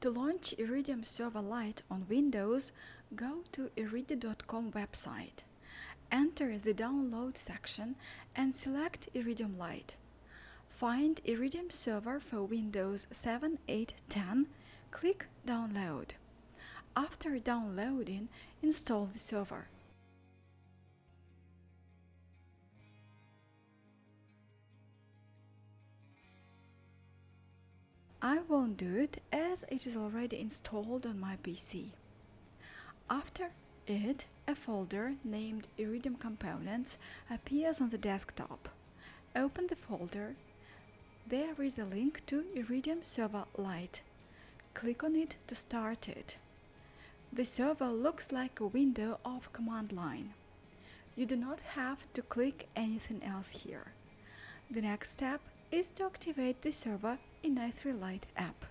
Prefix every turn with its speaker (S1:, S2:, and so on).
S1: To launch iRidium Server Lite on Windows, go to iridium.com website. Enter the Download section and select iRidium Lite. Find iRidium Server for Windows 7, 8, 10, click Download. After downloading, install the server. I won't do it as it is already installed on my PC. After it, a folder named iRidium Components appears on the desktop. Open the folder. There is a link to iRidium Server Lite. Click on it to start it. The server looks like a window of command line. You do not have to click anything else here. The next step is to activate the server in i3 Lite app.